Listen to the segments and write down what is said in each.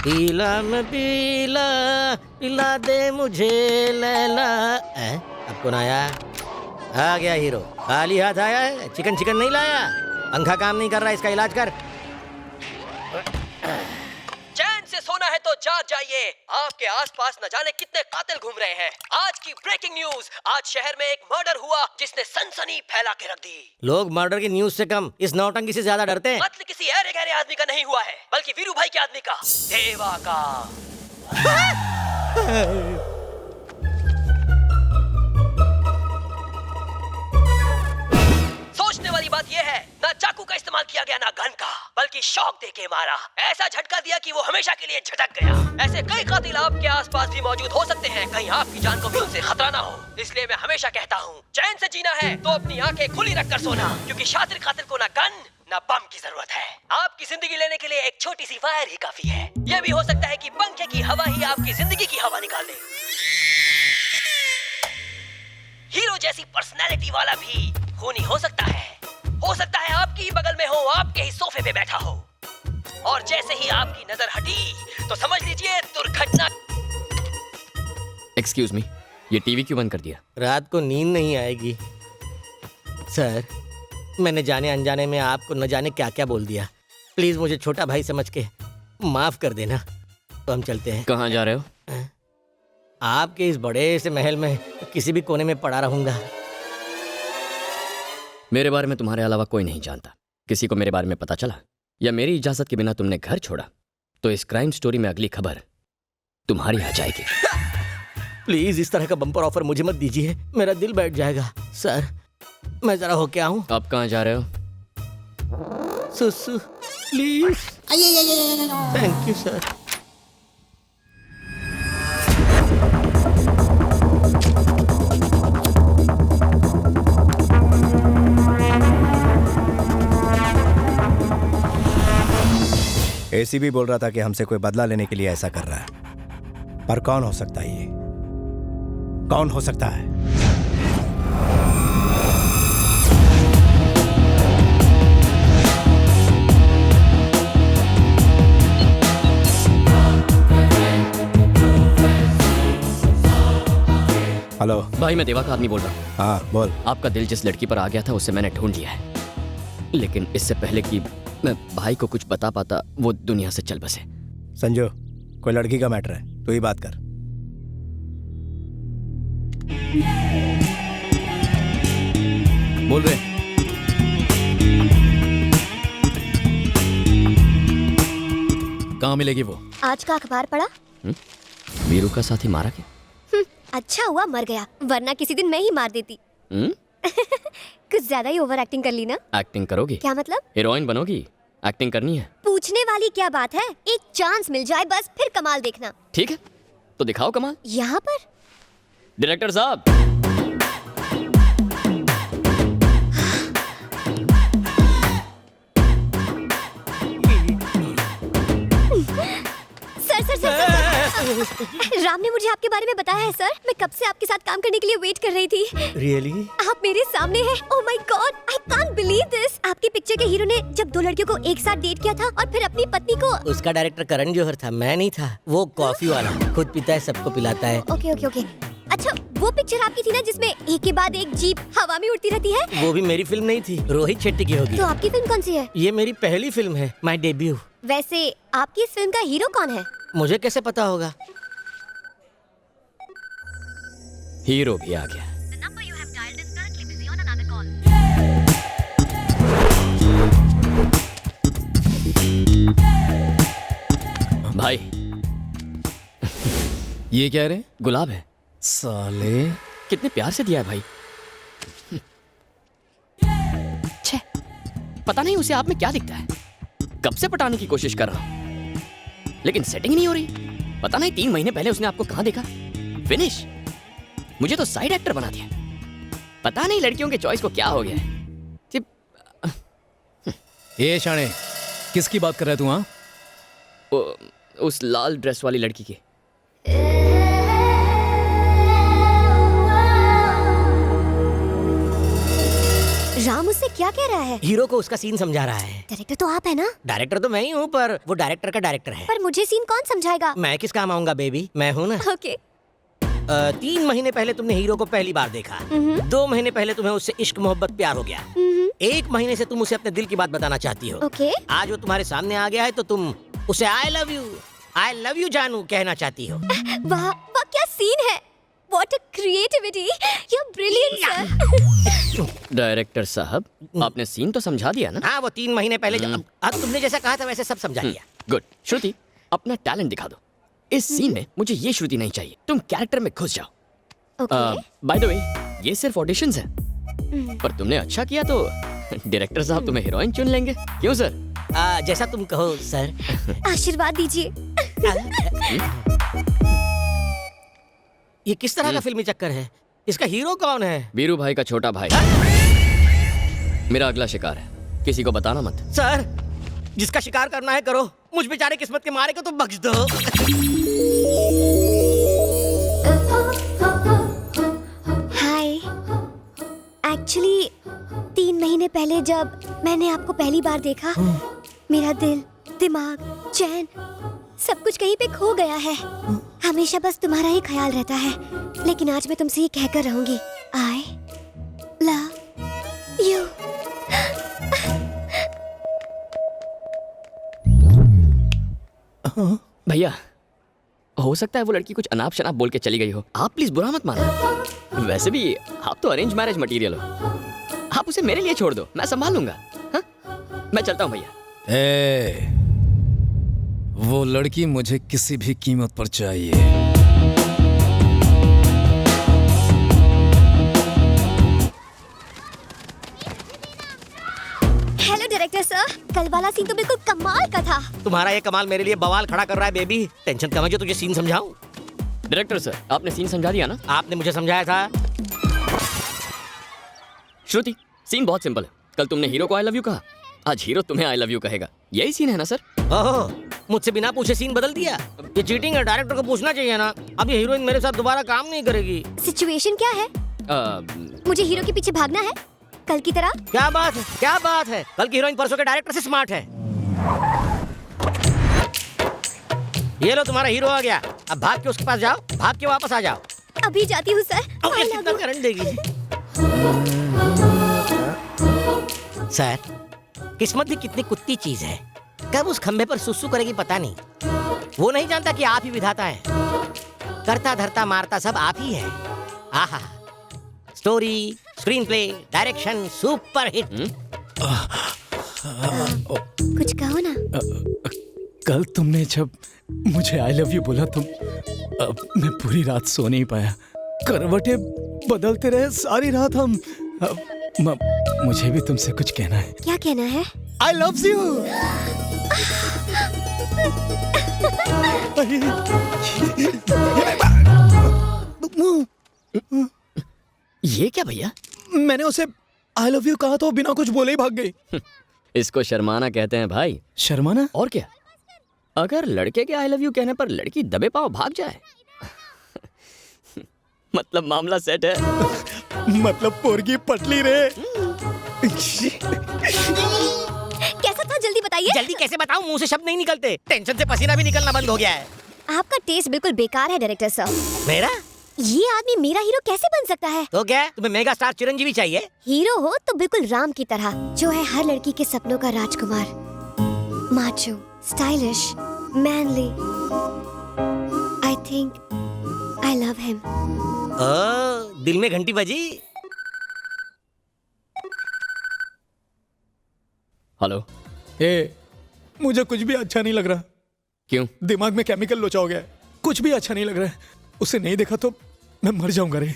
पीला मैं पीला, पिला दे मुझे लैला। अब कौन आया? आ गया हीरो। खाली हाथ आया है? चिकन चिकन नहीं लाया? पंखा काम नहीं कर रहा, इसका इलाज कर। चैन से सोना है तो जाग जाइए, आपके आसपास न जाने कितने कातिल घूम रहे हैं। आज की ब्रेकिंग न्यूज, आज शहर में एक मर्डर हुआ जिसने सनसनी फैला के रख दी। लोग मर्डर की न्यूज से कम इस नौटंकी से ज्यादा डरते हैं। मतलब किसी अरे गहरे आदमी का नहीं हुआ है, बल्कि वीरू भाई के आदमी का, देवा का। सोचने वाली बात यह है, ना चाकू का इस्तेमाल किया गया ना गन का, बल्कि शॉक देके मारा। ऐसा झटका दिया कि वो हमेशा के लिए झटक गया। ऐसे कई कातिल आपके आसपास भी मौजूद हो सकते हैं, कहीं आपकी जान को भी उनसे खतरा ना हो। इसलिए मैं हमेशा कहता हूँ, चैन से जीना है तो अपनी आंखें खुली रखकर सोना, क्योंकि शातिर कातिल को ना गन ना बम की जरूरत है। आपकी जिंदगी लेने के लिए एक छोटी सी फायर ही काफी है। यह भी हो सकता है कि पंखे की हवा ही आपकी जिंदगी की हवा निकाल दे। हीरो जैसी पर्सनैलिटी वाला भी खूनी हो सकता है आपकी ही बगल में हो, आपके ही सोफे पे बैठा हो, और जैसे ही आपकी नजर हटी तो समझ लीजिए दुर्घटना। एक्सक्यूज मी, ये टीवी क्यों बंद कर दिया? रात को नींद नहीं आएगी सर। मैंने जाने अनजाने में आपको न जाने क्या क्या बोल दिया। प्लीज मुझे छोटा भाई समझ के माफ कर देना। तो हम चलते हैं। कहाँ जा रहे हो? आपके इस बड़े से महल में किसी भी कोने में पड़ा रहूंगा। मेरे बारे में तुम्हारे अलावा कोई नहीं जानता। किसी को मेरे बारे में पता चला या मेरी इजाजत के बिना तुमने घर छोड़ा तो इस क्राइम स्टोरी में अगली खबर तुम्हारी आ जाएगी। प्लीज इस तरह का बम्पर ऑफर मुझे मत दीजिए, मेरा दिल बैठ जाएगा। सर मैं जरा होके आऊं। अब कहाँ जा रहे हो? सुसु please. Thank you sir. ACB बोल रहा था कि हमसे कोई बदला लेने के लिए ऐसा कर रहा है, पर कौन हो सकता है ये? कौन हो सकता है? हेलो भाई, मैं देवा का आदमी बोल रहा हूँ। हाँ बोल। आपका दिल जिस लड़की पर आ गया था उसे मैंने ढूंढ लिया है, लेकिन इससे पहले कि मैं भाई को कुछ बता पाता वो दुनिया से चल बसे। संजू, कोई लड़की का मैटर है, तू ही बात कर। बोल रहे। कहाँ मिलेगी वो? आज का अखबार पढ़ा? वीरू का साथी मारा क्या? अच्छा हुआ मर गया, वरना किसी दिन मैं ही मार देती। कुछ ज्यादा ही ओवर एक्टिंग कर ली ना? एक्टिंग करोगी? क्या मतलब? हीरोइन बनोगी? एक्टिंग करनी है? पूछने वाली क्या बात है, एक चांस मिल जाए बस, फिर कमाल देखना। ठीक है, तो दिखाओ कमाल। यहाँ पर डायरेक्टर साहब। सर राम ने मुझे आपके बारे में बताया है सर। मैं कब से आपके साथ काम करने के लिए वेट कर रही थी। Really? आप मेरे सामने हैं। Oh my God, I can't believe this. आपकी पिक्चर के हीरो ने जब दो लड़कियों को एक साथ डेट किया था और फिर अपनी पत्नी को। उसका डायरेक्टर करण जौहर था, मैं नहीं था। वो कॉफी वाला खुद पीता है, सबको पिलाता है। Okay okay okay. अच्छा, वो पिक्चर आपकी थी ना जिसमें एक के बाद एक जीप हवा में उड़ती रहती है? वो भी मेरी फिल्म नहीं थी, रोहित शेट्टी की होगी। तो आपकी फिल्म कौन सी है? ये मेरी पहली फिल्म है, माय डेब्यू। वैसे आपकी इस फिल्म का हीरो कौन है? मुझे कैसे पता होगा? हीरो भी आ गया। भाई ये क्या रे? गुलाब है। साले कितने प्यार से दिया है भाई। छे, पता नहीं उसे आप में क्या दिखता है। कब से पटाने की कोशिश कर रहा हूं, लेकिन सेटिंग नहीं हो रही। पता नहीं 3 महीने पहले उसने आपको कहां देखा। फिनिश। मुझे तो साइड एक्टर बना दिया। पता नहीं लड़कियों के चॉइस को क्या हो गया है। ये शाणे, किसकी बात कर रहा है तू? हाँ, उस लाल ड्रेस वाली लड़की की। राम उससे क्या कह रहा है? हीरो को उसका सीन समझा रहा है। डायरेक्टर तो आप है ना? डायरेक्टर तो मैं ही हूँ, पर वो डायरेक्टर का डायरेक्टर है। पर मुझे सीन कौन समझाएगा? मैं किस काम आऊंगा बेबी, मैं हूँ ना। ओके। 3 महीने पहले तुमने हीरो को पहली बार देखा। 2 महीने पहले तुम्हें उससे इश्क मोहब्बत प्यार हो गया। 1 महीने से तुम उसे अपने दिल की बात बताना चाहती हो। ओके। आज वो तुम्हारे सामने आ गया है तो तुम उसे आई लव यू जानू कहना चाहती हो। वाह वाह, क्या सीन है! What a creativity! You're brilliant, sir. Director साहब, आपने सीन तो समझा दिया ना? हाँ, वो 3 महीने पहले अब तुमने जैसा कहा था वैसे सब समझा दिया। गुड। श्रुति, अपना टैलेंट दिखा दो। इस सीन में मुझे ये श्रुति नहीं चाहिए, तुम कैरेक्टर में घुस जाओ। Okay. बाय द वे, ये सिर्फ ऑडिशंस है, पर तुमने अच्छा किया तो डायरेक्टर साहब तुम्हें हीरोइन चुन लेंगे। क्यों सर? जैसा तुम कहो सर। आशीर्वाद दीजिए। ये किस तरह का फिल्मी चक्कर है? इसका हीरो कौन है? वीरू भाई का छोटा भाई। मेरा अगला शिकार है, किसी को बताना मत। सर, जिसका शिकार करना है करो, मुझ बेचारे किस्मत के मारे को तो बख्श दो। हाय, एक्चुअली 3 महीने पहले जब मैंने आपको पहली बार देखा, मेरा दिल, दिमाग, चैन सब कुछ कहीं पे खो गया है। हमेशा बस तुम्हारा ही ख्याल रहता है, लेकिन आज मैं तुमसे ये कहकर रहूंगी, आई लव यू। भैया, हो सकता है वो लड़की कुछ अनाप शनाप बोल के चली गई हो, आप प्लीज बुरा मत मानो। वैसे भी आप तो अरेंज मैरिज मटेरियल हो, आप उसे मेरे लिए छोड़ दो, मैं संभाल लूंगा। हाँ? मैं चलता हूँ भैया। वो लड़की मुझे किसी भी कीमत पर चाहिए। हेलो डायरेक्टर सर, कल वाला सीन तो बिल्कुल कमाल का था। तुम्हारा ये कमाल मेरे लिए बवाल खड़ा कर रहा है बेबी। टेंशन कम है जो तुझे सीन समझाऊं। डायरेक्टर सर, आपने सीन समझा दिया ना? आपने मुझे समझाया था। श्रुति, सीन बहुत सिंपल है। कल तुमने हीरो को आई लव यू कहा, आज हीरो तुम्हें आई लव यू कहेगा। यही सीन है ना सर? ओह, मुझसे बिना पूछे सीन बदल दिया। ये चीटिंग है, डायरेक्टर को पूछना चाहिए ना। अब ये हीरोइन मेरे साथ दोबारा काम नहीं करेगी। सिचुएशन क्या है? मुझे हीरो के पीछे भागना है कल की तरह? क्या बात है, क्या बात है। कल की हीरोइन परसों के डायरेक्टर से स्मार्ट है। ये लो, तुम्हारा हीरो आ गया। अब भाग के उसके पास जाओ, भाग के वापस आ जाओ। अभी जाती हूँ सर। अब ये कितना करंट देगी? सर, किस्मत भी कितनी कुत्ती चीज है। कब उस खंबे पर सुसु करेगी पता नहीं। वो नहीं जानता कि आप ही विधाता है। करता धरता मारता सब आप ही है। आहा, story, screen play, direction super hit. कुछ कहो ना। कल तुमने जब मुझे आई लव यू बोला तो मैं पूरी रात सो नहीं पाया। करवटें बदलते रहे सारी रात हम। मुझे भी तुमसे कुछ कहना है। क्या कहना है? I love you. ये क्या भैया? मैंने उसे आई लव यू कहा तो बिना कुछ बोले ही भाग गई। इसको शर्माना कहते हैं भाई। शर्माना? और क्या? अगर लड़के के आई लव यू कहने पर लड़की दबे पांव भाग जाए मतलब मामला सेट है। मतलब पोरगी पटली रे। कैसा था, जल्दी बताइए। जल्दी कैसे बताऊं, मुंह से शब्द नहीं निकलते। टेंशन से पसीना भी निकलना बंद हो गया है। आपका टेस्ट बिल्कुल बेकार है डायरेक्टर साहब। मेरा? ये आदमी मेरा हीरो कैसे बन सकता है? तो क्या तुम्हें मेगा स्टार चिरंजीवी चाहिए? हीरो हो तो बिल्कुल राम की तरह, जो है हर लड़की के सपनों का राजकुमार। Macho, stylish, manly. I think I love him. Oh, दिल में घंटी बजी। हेलो। मुझे कुछ भी अच्छा नहीं लग रहा। क्यों? दिमाग में केमिकल लोचा हो गया है। कुछ भी अच्छा नहीं लग रहा है। उसे नहीं देखा तो मैं मर जाऊंगा रे।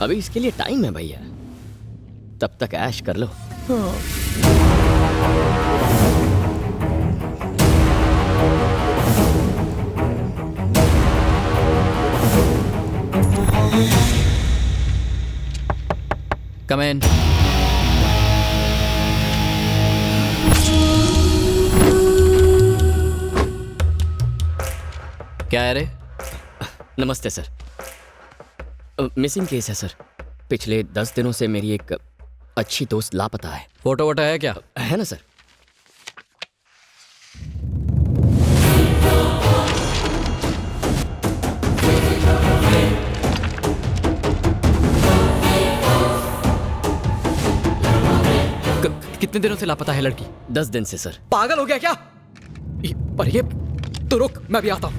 अभी इसके लिए टाइम है भैया, तब तक ऐश कर लो। कम इन। क्या है रे? नमस्ते सर। मिसिंग केस है सर। पिछले 10 दिनों से मेरी एक अच्छी दोस्त लापता है। फोटो वोटो है क्या? है ना सर? कितने दिनों से लापता है लड़की? 10 दिन से सर। पागल हो गया क्या? पर ये तो रुक, मैं भी आता हूं।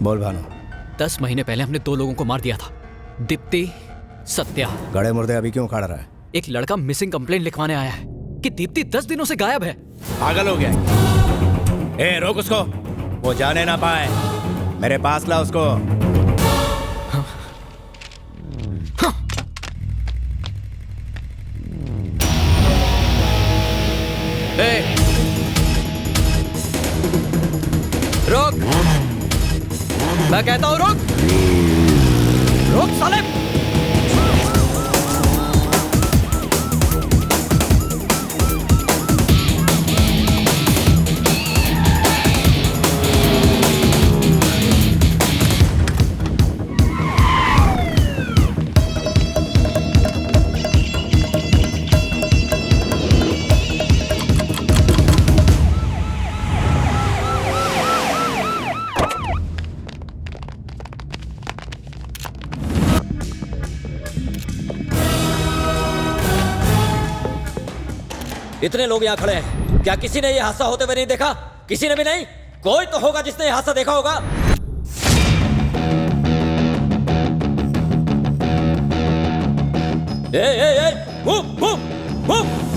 बोल भानु। 10 महीने पहले हमने 2 लोगों को मार दिया था, दीप्ति, सत्या। गड़े मुर्दे अभी क्यों खड़ा रहा है? एक लड़का मिसिंग कंप्लेंट लिखवाने आया है कि दीप्ति 10 दिनों से गायब है। पागल हो गया? ए, रोक उसको, वो जाने ना पाए। मेरे पास ला उसको। रोक, मैं कहता हूं रोक, रोक साले। इतने लोग यहाँ खड़े हैं, क्या किसी ने ये हादसा होते हुए नहीं देखा? किसी ने भी नहीं? कोई तो होगा जिसने ये हादसा देखा होगा। ए, मूव, मूव, मूव।